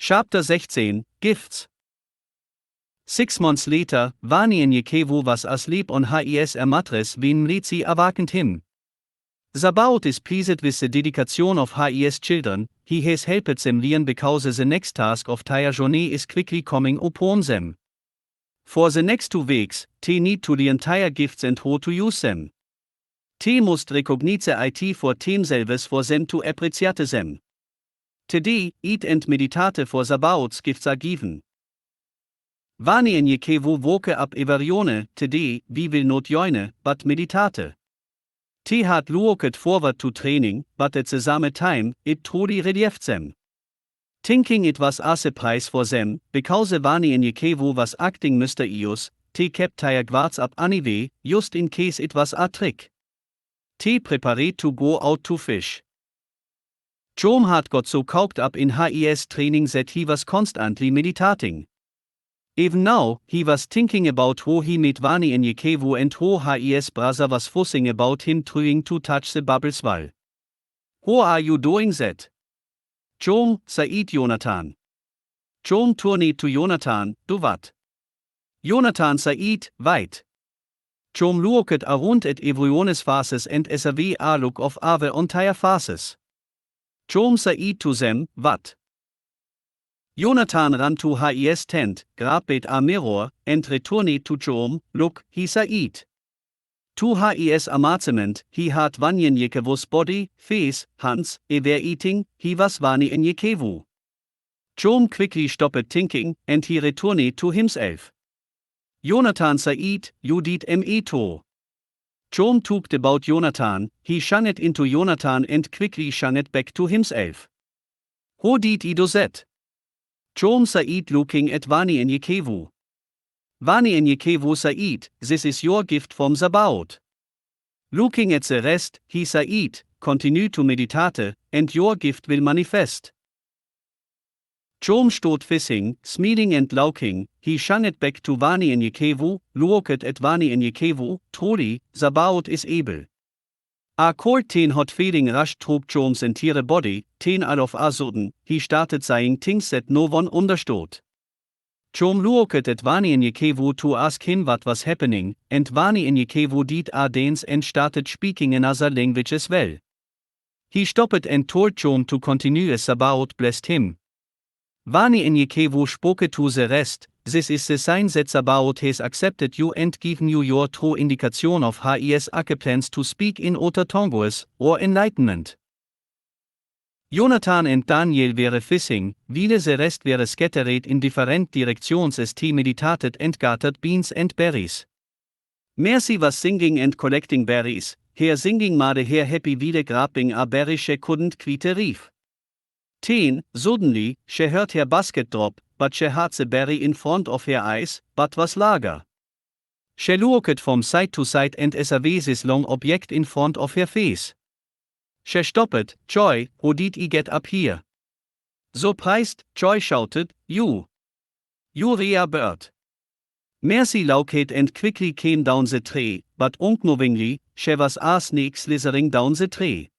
Chapter 16, Gifts. 6 months later, Vani en Yekevu was asleep on his mattress when Mritzi awakened him. Zabaoth is pleased with the dedication of his children, he has helped them learn because the next task of their journey is quickly coming upon them. For the next 2 weeks, they need to learn their gifts and how to use them. They must recognize it for themselves for them to appreciate them. Today, eat and meditate for Zabaoth's gifts are given. Vani en Yekevu woke up Evarione, today, we will not join, but meditate. They had looked forward to training, but at the same time, it truly relieved them. Thinking it was a surprise for them, because Vani en Yekevu was acting mysterious, they kept their guards up anyway, just in case it was a trick. They prepared to go out to fish. Jom had got so caught up in his training that he was constantly meditating. Even now, he was thinking about how he met Vani en Yekevu and how his brother was fussing about him trying to touch the bubble's wall. How are you doing that? Jom, said Jonathan. Jom turned to Jonathan, do what? Jonathan said, wait. Jom looked around at everyone's faces and as a look of awe on their faces. Jom said to them, what? Jonathan ran to his tent, grabbed a mirror, and returned to Jom, look, he said. To his amazement, he had Vani en Yekevu's body, face, hands, were eating, he was Vani en Yekevu. Jom quickly stopped thinking, and he returned to himself. Jonathan said, you did me too. Jom talked about Jonathan, he shun it into Jonathan and quickly shun it back to himself. How did he do that? Jom said looking at Vani en Yekevu. Vani en Yekevu said, this is your gift from Zabaoth. Looking at the rest, he said, continue to meditate, and your gift will manifest. Jom stood fishing, smiling and laughing, he shun it back to Vani en Yekevu, looked at Vani en Yekevu, truly, Zabaoth is able. A cold hot feeling rushed through Jom's entire body, all of a sudden, he started saying things that no one understood. Jom looked at Vani en Yekevu to ask him what was happening, and Vani en Yekevu did a dance and started speaking another language as well. He stopped and told Jom to continue as Zabaoth blessed him. Vani en Yekevu spoke to the rest, this is the sign that Zabaoth has accepted you and given you your true indication of his plans to speak in other tongues, or enlightenment. Jonathan and Daniel were fishing, while the rest were scattered in different directions as they meditated and gathered beans and berries. Mercy was singing and collecting berries, her singing made her happy while grabbing a berry she couldn't quite reach. Suddenly, she heard her basket drop, but she had the berry in front of her eyes, but was lager. She looked from side to side and as a this long object in front of her face. She stopped, Joy, how did he get up here? Surprised, Joy shouted, you rare bird. Mercy looked and quickly came down the tree, but unknowingly, she was a snake slithering down the tree.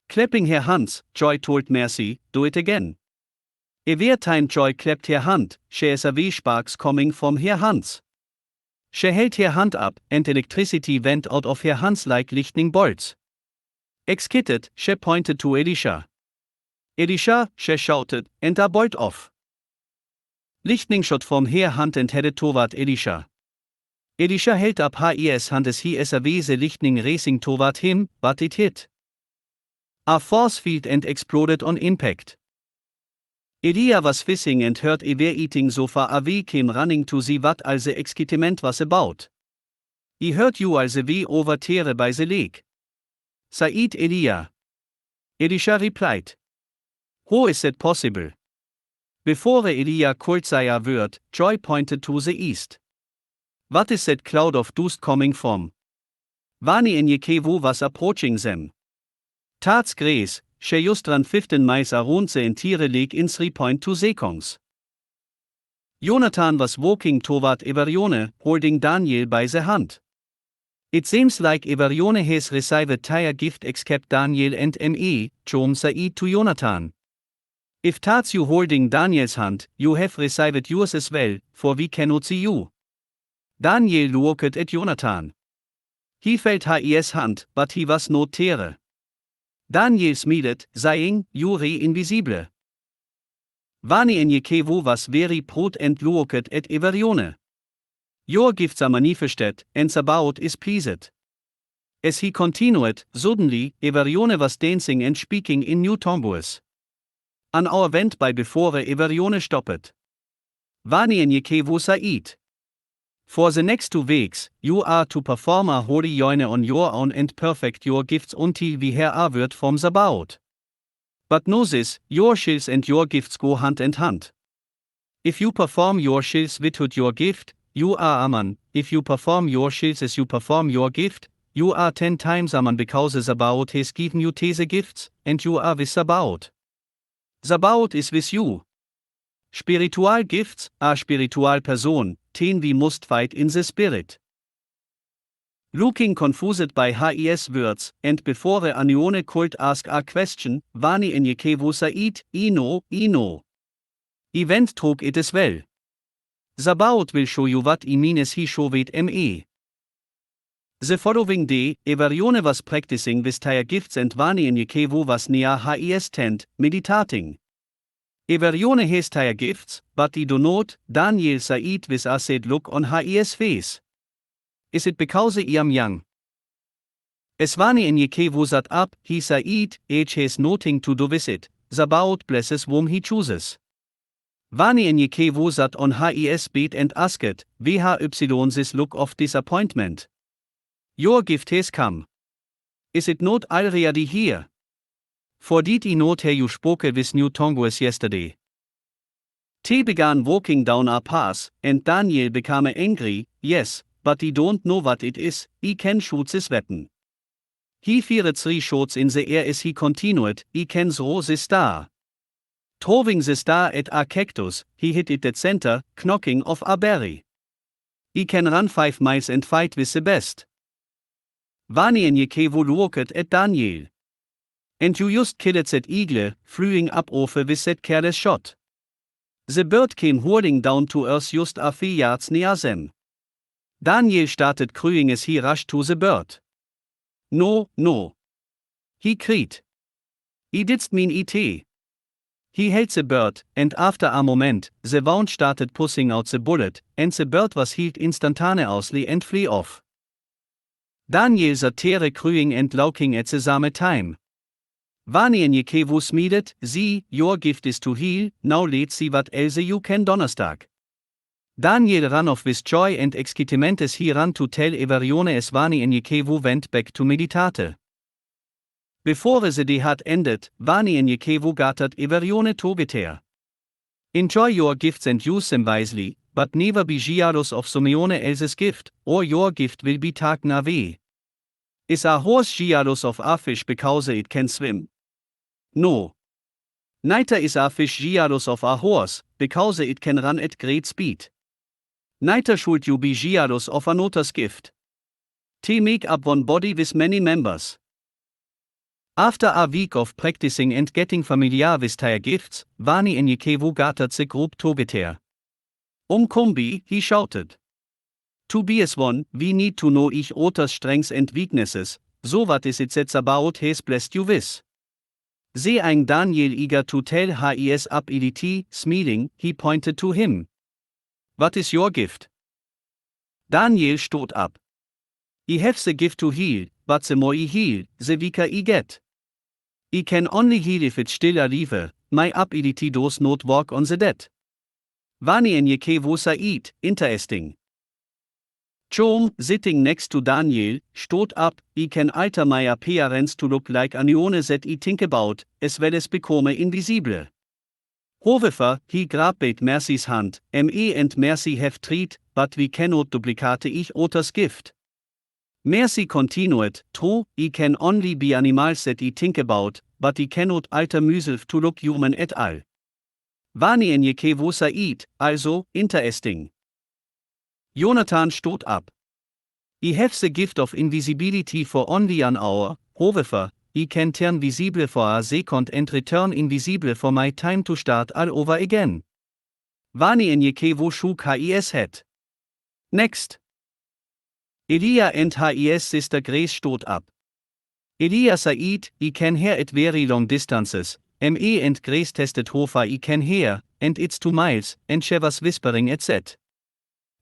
Clapping her hands, Joy told Mercy, do it again. Every time Joy clapped her hand, she saw sparks coming from her hands. She held her hand up, and electricity went out of her hands like lightning bolts. Excited, she pointed to Elisha. Elisha, she shouted, and a bolt off. Lightning shot from her hand and headed toward Elisha. Elisha held up his hand as he saw the lightning racing toward him, but it hit a force field and exploded on impact. Elia was fishing and heard were eating so far away came running to see what all the excitement was about. He heard you all the way over there by the lake. Said Elia. Elisha replied. How is that possible? Before Elia could say a word, Joy pointed to the east. What is that cloud of dust coming from? Vani en Yekevu was approaching them. Tats grace, she just ran 15 miles around the entire lake in 3.2 seconds. Jonathan was walking toward Evarione, holding Daniel by the hand. It seems like Evarione has received their gift except Daniel and me, Jom said to Jonathan. If tats you holding Daniel's hand, you have received yours as well, for we cannot see you. Daniel looked at Jonathan. He felt his hand, but he was not there. Daniel smiled, saying, You are invisible. Vani en Jekevo was very proud and looked at Everione. Your gifts are manifested, and Sabaoth is pleased. As he continued, suddenly, Everione was dancing and speaking in new tongues. An hour went by before Everione stopped. Vani en Jekevo said. For the next 2 weeks, you are to perform a holy journey on your own and perfect your gifts until we hear a word from Sabaoth. But know this, your shields and your gifts go hand in hand. If you perform your shields without your gift, you are a man. If you perform your shields as you perform your gift, you are 10 times a man because Sabaoth has given you these gifts, and you are with Sabaoth. Sabaoth is with you. Spiritual gifts are spiritual person, ten we must fight in the spirit. Looking confused by his words, and before Anione could ask a question, Vani en Jekevo said, I know. I went through it as well. Sabaoth will show you what I mean as he showed me. The following day, Everione was practicing with their gifts and Vani en Jekevo was near his tent, meditating. Everione has their gifts, but I do not, Daniel said with a sad look on his face. Is it because I am young? As Vani en Jekevo sat up, he said, Age has nothing to do with it, Sabaoth blesses whom he chooses. Vani en Jekevo sat on his bed and asked, Why this look of disappointment? Your gift has come. Is it not already here? For did I not hear you spoke with new tongues yesterday? They began walking down a path, and Daniel became angry, Yes, but I don't know what it is, I can shoot this weapon. He fired 3 shots in the air as he continued, I can throw the star. Throwing the star at a cactus, he hit it at center, knocking off a berry. I can run 5 miles and fight with the best. Vani en Jekevo looked at Daniel. And you just killed that eagle, flying up over with that careless shot. The bird came whirling down to earth just a few yards near them. Daniel started crying as he rushed to the bird. No. He cried. I didn't mean it. He held the bird, and after a moment, the wound started pushing out the bullet, and the bird was healed instantaneously and flew off. Daniel sat there crying and laughing at the same time. Vani en Jekevo smiled, See, your gift is to heal, now let's see what else you can Donnerstag. Daniel ran off with joy and excitement as he ran to tell Everione as Vani en Jekevo went back to meditate. Before the day had ended, Vani en Jekevo gathered Everione together. Enjoy your gifts and use them wisely, but never be jealous of someone else's gift, or your gift will be taken away. Is a horse jealous of a fish because it can swim? No. Neither is a fish jealous of a horse, because it can run at great speed. Neither should you be jealous of another's gift. They make up one body with many members. After a week of practicing and getting familiar with their gifts, Vani en Jekevo gathered the group together. Kombi, he shouted. To be as one, we need to know each other's strengths and weaknesses, so what is it that Sabaoth has blessed you with? Seeing Daniel eager to tell his ability, smiling, he pointed to him. What is your gift? Daniel stood up. I have the gift to heal, but the more I heal, the weaker I get. I can only heal if it's still alive, my ability does not work on the dead. Vani en Jekevo said, Interesting. Chom, sitting next to Daniel, stood up, I can alter my appearance to look like Anione that I think about, as well as become invisible. However, he grabbed Mercy's hand, me and Mercy have tried, but we cannot duplicate each other's gift. Mercy continued, True, I can only be animals that I think about, but I cannot alter myself to look human at all. Vani en Jekevo said, Also, interesting. Jonathan stood up. I have the gift of invisibility for only an hour, however, I can turn visible for a second and return invisible for my time to start all over again. Vani en Jekevo shuk his head. Next. Elia and his sister Grace stood up. Elia said, I can hear at very long distances. Me and Grace tested how far I can hear, and it's 2 miles, and she was whispering at that.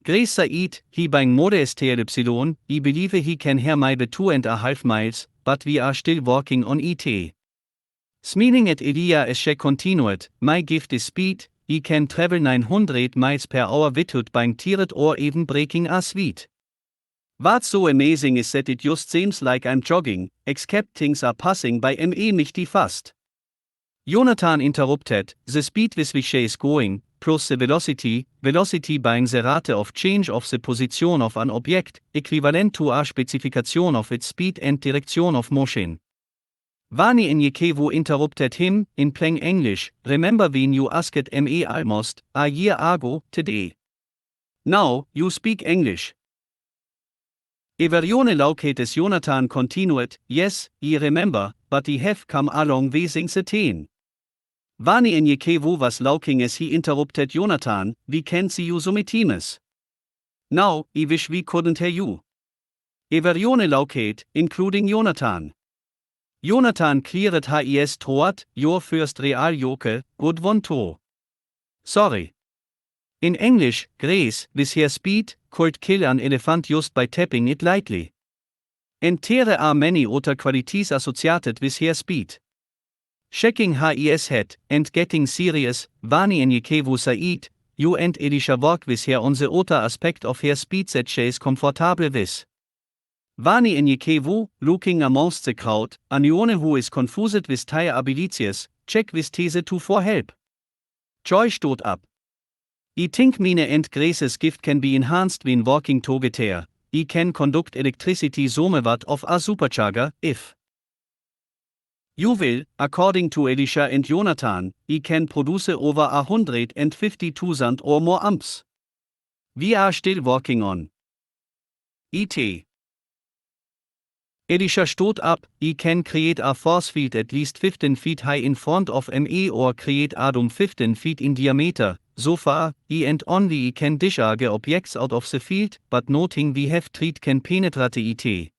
Grace said, he bang modest epsilon, I believe he can hear maybe 2.5 miles, but we are still working on it. Smiling at Elia as she continued, my gift is speed, I can travel 900 miles per hour without being tired or even breaking a sweat. What's so amazing is that it just seems like I'm jogging, except things are passing by me mighty fast. Jonathan interrupted, the speed with which she is going, plus the velocity being the rate of change of the position of an object, equivalent to a specification of its speed and direction of motion. Vani en Jekevo interrupted him, in plain English, remember when you asked me almost a year ago today. Now, you speak English. Everione laucates Jonathan continued, yes, I remember, but I have come a long way since then. Vani en Jekevo was lauking as he interrupted Jonathan, we can't see you so metimes. Now, I wish we couldn't hear you. Everione laukate, including Jonathan. Jonathan cleared his throat, your first real joke, good one too. Sorry. In English, Grace, with her speed, could kill an elephant just by tapping it lightly. And there are many other qualities associated with her speed. Shaking his head, and getting serious, Vani en Jekevo said, you and Elisha work with her on the other aspect of her speed that she is comfortable with. Vani en Jekevo, looking amongst the crowd, anyone who is confused with their abilities, check with these two for help. Joy stood up. I think mine and Grace's gift can be enhanced when working together. I can conduct electricity somewhat of a supercharger, if you will, according to Elisha and Jonathan, I can produce over 150,000 or more amps. We are still working on it. Elisha stood up, I can create a force field at least 15 feet high in front of me or create a dome 15 feet in diameter. So far, I and only I can discharge objects out of the field, but nothing we have tried can penetrate it.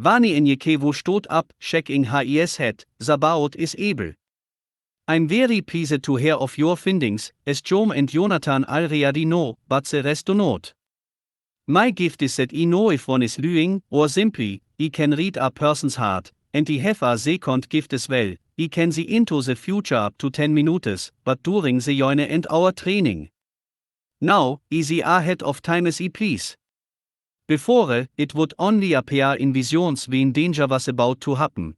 Vani en Jekevo stood up, shaking his head, Sabaoth is able. I'm very pleased to hear of your findings, as Jom and Jonathan already know, but the rest do not. My gift is that I know if one is lying, or simply, I can read a person's heart, and I have a second gift as well. I can see into the future up to 10 minutes, but during the journey and our training. Now, I see ahead of time as I please. Before, it would only appear in visions when danger was about to happen.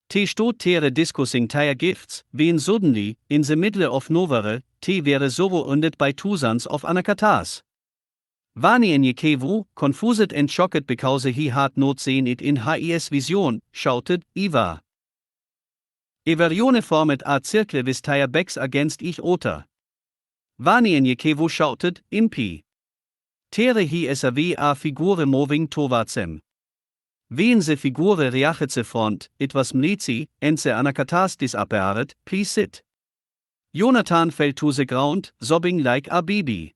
Te stood there discussing their gifts, when suddenly, in the middle of nowhere, te were surrounded by thousands of anakatas. Vani en Jekevo, confused and shocked because he had not seen it in his vision, shouted, Iva. Everione formed a circle with their backs against each other. Vani en Jekevo shouted, Impi. There he is a figure moving towards him. When the figure reached the front, it was Mlizi, and the anakatas disappeared, please sit. Jonathan fell to the ground, sobbing like a baby.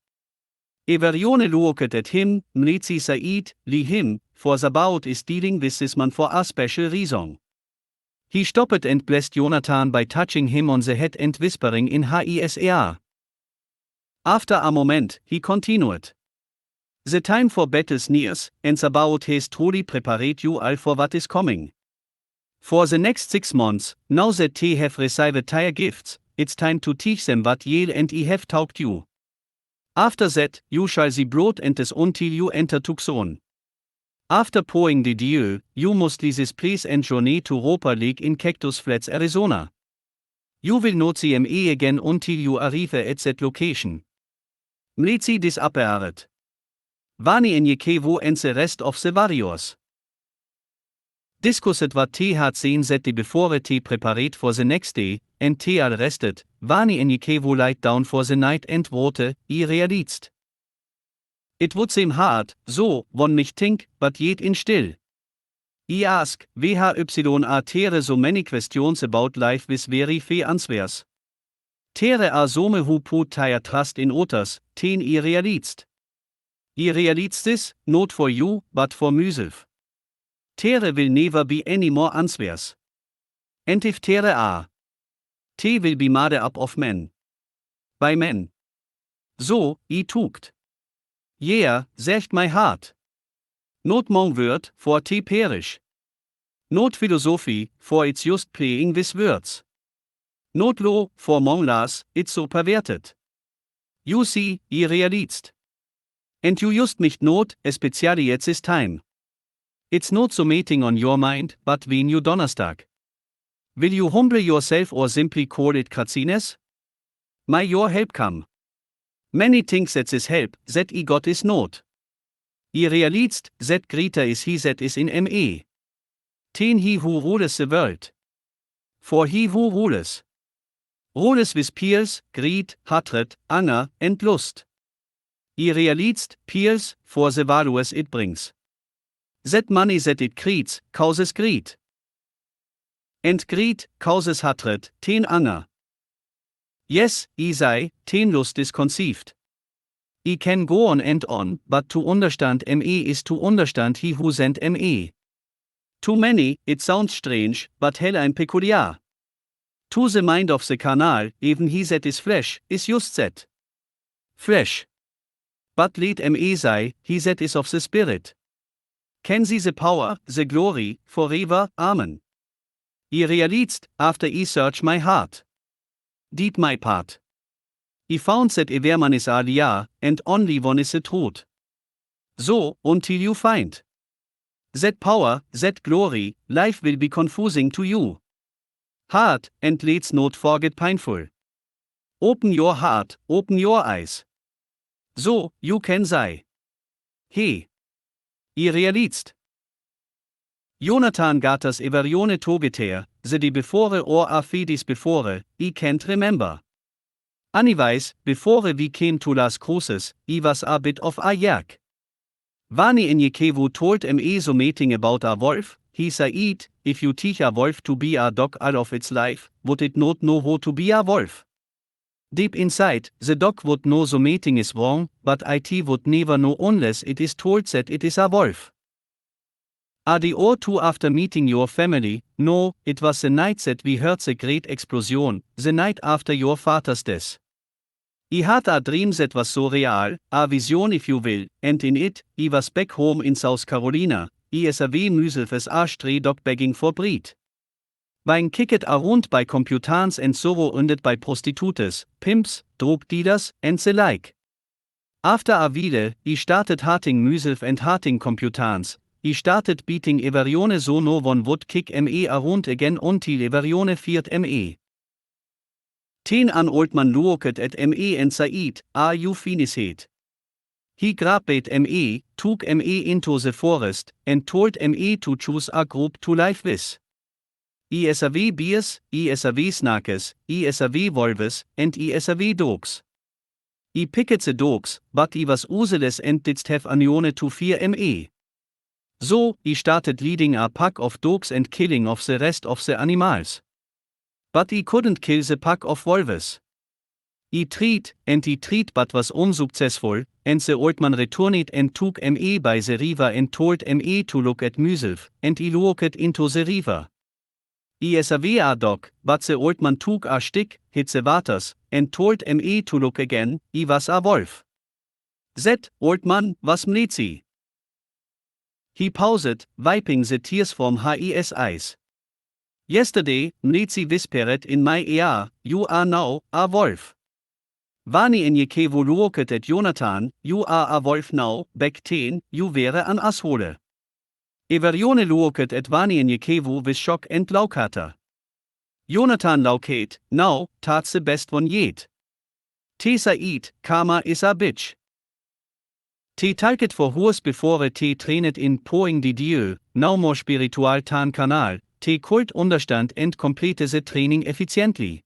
Everione looked at him, Mlizi said, leave him, for Sabaoth is dealing with this man for a special reason. He stopped and blessed Jonathan by touching him on the head and whispering in his ear. After a moment, he continued. The time for battles nears, and Sabaoth has truly prepared you all for what is coming. For the next 6 months, now that they have received their gifts, it's time to teach them what ye and I have taught you. After that, you shall see blood and this until you enter Tucson. After pouring the deal, you must leave this place and journey to Roper Lake in Cactus Flats, Arizona. You will not see me again until you arrive at that location. Mlizi disappeared. Vani en Jekevo and the rest of the warriors discussed what they had seen that day before they prepared for the next day, and they all rested. Vani en Jekevo lied down for the night and wrote, I realized. It would seem hard, so, one nicht think, but yet in still. I ask, VHYA tere so many questions about life with very few answers. Tere are some who put their trust in others, ten I realized. I realized this, not for you, but for myself. Tere will never be any more answers. And if tere are, te will be made up of men. By men. So, I tugt. Yeah, zegt my heart. Not mong word, for te perish. Not philosophy, for it's just playing with words. Not law, for mong las, it's so perverted. You see, I realized. And you just nicht not, especially jetzt is time. It's not so meeting on your mind, but when you Donnerstag. Will you humble yourself or simply call it craziness? May your help come. Many things that is help, that I got is not. I realized, that greater is he that is in me. Ten he who rules the world. For he who rules with peers, greed, hatred, anger, and lust. I realized, peers, for the values it brings. That money that it creates, causes greed. And greed, causes hatred, ten anger. Yes, I say, ten lust is conceived. I can go on and on, but to understand me is to understand he who sent me. To many, it sounds strange, but hell and peculiar. To the mind of the carnal, even he that is flesh, is just that. Flesh. But let me say, he that is of the Spirit. Can see the power, the glory, forever, amen. I realized, after I searched my heart. Did my part. I found that ever man is alia, and only one is the truth. So, until you find that power, that glory, life will be confusing to you. Hard, and let's not forget painful. Open your heart, open your eyes. So, you can say. Hey. I realized. Jonathan gatas everione togeter, the di before or a fidis before, I can't remember. Anyways, before we came to Las Cruces, I was a bit of a yak. Vani in Jekevu told me so meeting about a wolf, he said, if you teach a wolf to be a dog all of its life, would it not know how to be a wolf? Deep inside, the dog would know so meeting is wrong, but it would never know unless it is told that it is a wolf. A day or two after meeting your family, no, it was the night that we heard the great explosion, the night after your father's death. I had a dream that was so real, a vision if you will, and in it, I was back home in South Carolina, I saw myself as a stray dog begging for bread. Being kicked around by computans and surrounded by prostitutes, pimps, drug dealers, and the like. After a while, I started hating myself and hating computans. I started beating Everione so no one would kick me around again until Everione feared me. Ten an old man looked at me and said, are you finished? He grabbed me, took me into the forest, and told me to choose a group to live with. I saw bears, I saw snakes, I saw wolves, and I saw dogs. I picked the dogs, but I was useless and didn't have anyone to fear me. So, I started leading a pack of dogs and killing of the rest of the animals. But I couldn't kill the pack of wolves. I tried but was unsuccessful, and the old man returned and took me by the river and told me to look at myself, and I looked into the river. I saw a dog, but the old man took a stick, hit the waters, and told me to look again, I was a wolf. That old man was Mlezi. He paused, wiping the tears from his eyes. Yesterday, Mlezi whispered in my ear, you are now a wolf. Vani in Jekevu looked at Jonathan, you are a wolf now, back then, you were an asshole. Everione looked at Vani in Jekevu with shock and laukata. Jonathan laukate, now, that's the best one yet. Tesa eat, karma is a bitch. Te talket for hurs before te trainet in poing di Dieu, now more spiritual tan kanal, te kult understand and complete the training efficiently.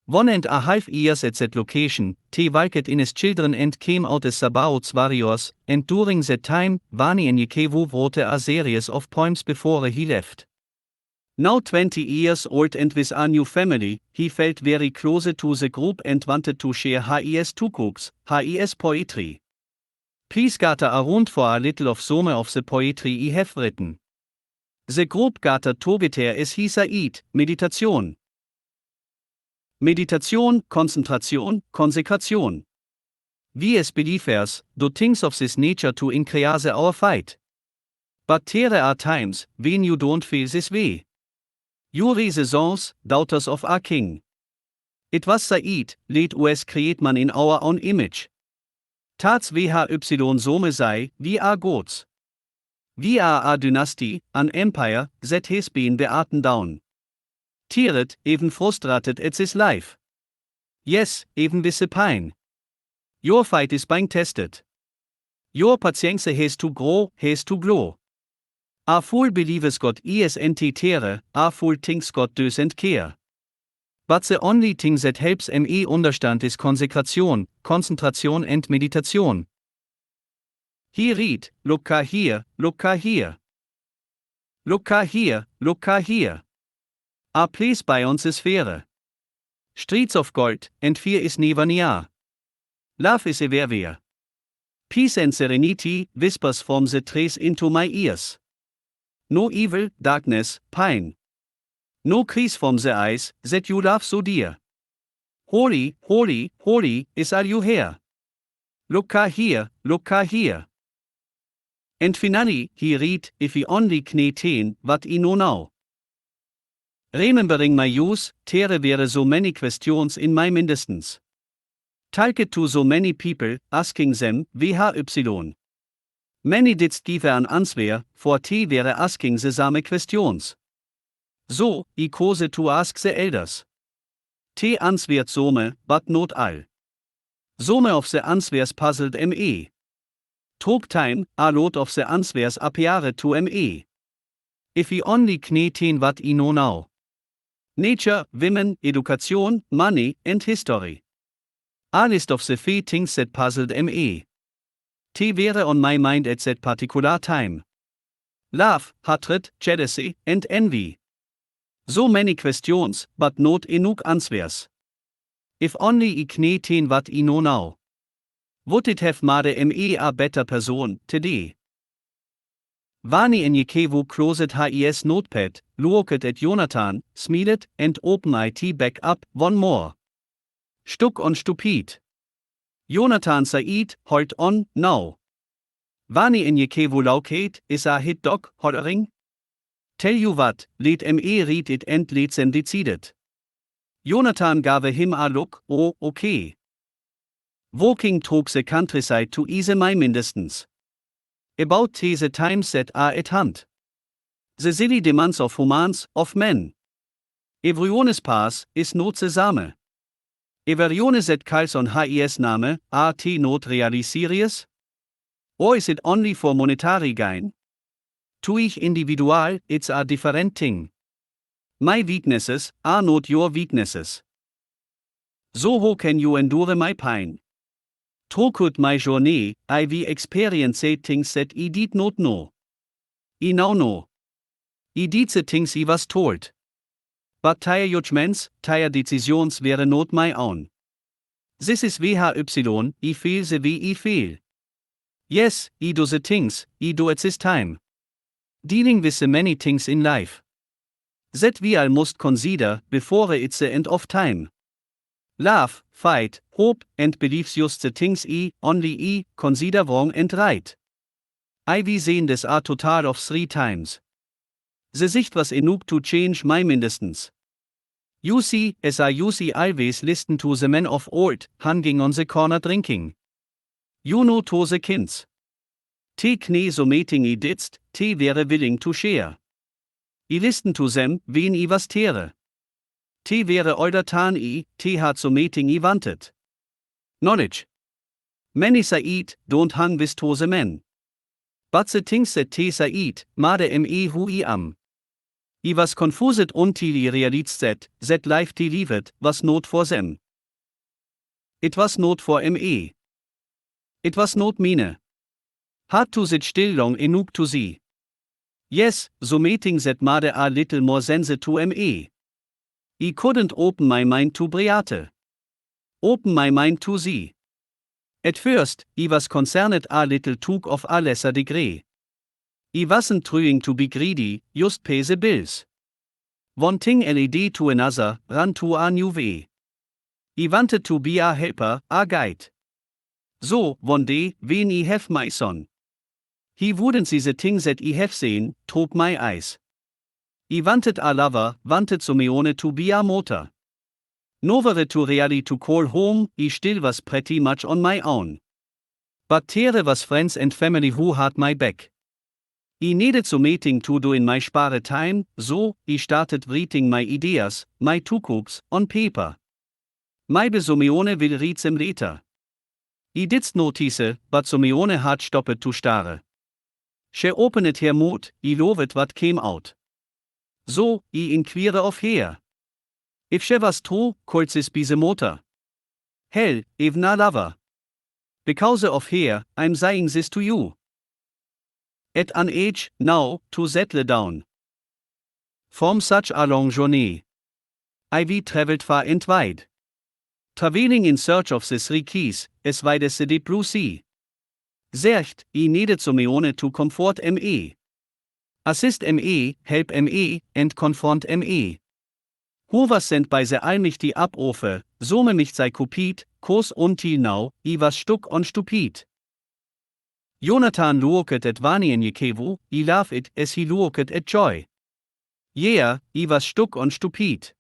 1.5 years at that location, T walked in his children and came out as Sabaoth's warriors, and during that time, Vani and Yekevu wrote a series of poems before he left. Now 20 years old and with a new family, he felt very close to the group and wanted to share his two books, his poetry. Please gather around for a little of some of the poetry he have written. The group gathered together as he said, Meditation. Meditation, Konzentration, Konsekration. We as believers do things of this nature to increase our faith. But there are times when you don't feel this way. You read the songs, Daughters of our King. It was said, let us create man in our own image. Tats VHY some sei, we are gods. We are a dynasty, an empire, that has been beaten down. Tired, even frustrated at this life. Yes, even with the pain. Your fight is being tested. Your patience has to grow, has to grow. A fool believes God isn't tere, a fool thinks God doesn't care. But the only thing that helps me understand is Konsekration, Konzentration and Meditation. He read, look here, look here. Look here, look here. A place by uns is faire. Streets of gold, and fear is never near. Love is everywhere. Peace and serenity whispers from the trees into my ears. No evil, darkness, pain. No crease from the eyes that you love so dear. Holy, holy, holy is all you hear. Look here, look here. And finally, he read, if we only kneten what I know now. Remembering my youth, there were so many questions in my mindestens. Talked to so many people, asking them, VHY. Many didst give an answer, for they were asking the same questions. So, I chose to ask the elders. Te answered some, but not all. Some of the answers puzzled me. Took time, a lot of the answers appeared to me. If we only kneten what I know now. Nature, women, education, money, and history. A list of the few things that puzzled me. They were on my mind at that particular time. Love, hatred, jealousy, and envy. So many questions, but not enough answers. If only I kneten what I know now. Would it have made me a better person today? Vani and Yekevu closed his notepad, looked at Jonathan, smiled, and opened it back up one more. Stuck on stupid. Jonathan said, hold on, now. Vani and Yekevu laukate, is a hit dog, hollering? Tell you what, let me read it and let them decide it. Jonathan gave him a look, oh, okay. Walking through the countryside to ease my mindestens. About the times that are at hand. The silly demands of humans, of men. Everyone's pass is not the same. Everyone that calls on his name, are they not really serious? Or is it only for monetary gain? To each individual, it's a different thing. My weaknesses are not your weaknesses. So how can you endure my pain? Throughout my journey, I will experience things that I did not know. I now know. I did the things I was told. But their judgments, their decisions were not my own. This is VHY, I feel the way I feel. Yes, I do the things I do at this time. Dealing with the many things in life. That we all must consider before it's the end of time. Love, fight, hope, and beliefs just the things only consider wrong and right. I we seen this a total of 3 times. The sicht was enough to change my mindestens. You see, as I always listen to the men of old, hanging on the corner drinking. You know to the kinds. Te kne so meeting I didst, te were willing to share. I listen to them, wen I was tere. Te were older tan te had so meeting I wanted. Knowledge. Many said, don't hang with to the men. But the things that te said, made me who I am. I was confuset until I realized that life I livet was not for them. It was not for me. It was not mine. Had to sit still long enough to see. Yes, so meeting that made a little more sense to me. I couldn't open my mind to Beate. Open my mind to see. At first, I was concerned a little took of a lesser degree. I wasn't trying to be greedy, just pay the bills. One thing led to another, ran to a new way. I wanted to be a helper, a guide. So, one day, when I have my son. He wouldn't see the things that I have seen, through my eyes. I wanted a lover, wanted Simeone to be a motor. Nowhere to really to call home, I still was pretty much on my own. But there was friends and family who had my back. I needed something to do in my spare time, so I started writing my ideas, my Zukunft, on paper. Maybe Simeone will read them later. I did notice, but Simeone had stopped to stare. She opened her mouth, I loved what came out. So, I inquire of her. If she was true, could this be the motor? Hell, even a lover. Because of her, I'm saying this to you. At an age, now, to settle down. From such a long journey. I traveled far and wide. Traveling in search of the three keys, as wide as the deep blue sea. Searched, I needed Simeone to comfort me. Assist me, help me, and confront me. Who was sent by the allmächtige Abrufe, so me nicht sei Cupid, cause until now, I was stuck on stupid. Jonathan looked at Vani and Yekevu, I laughed it as he looked at Joy. Yeah, I was stuck on stupid.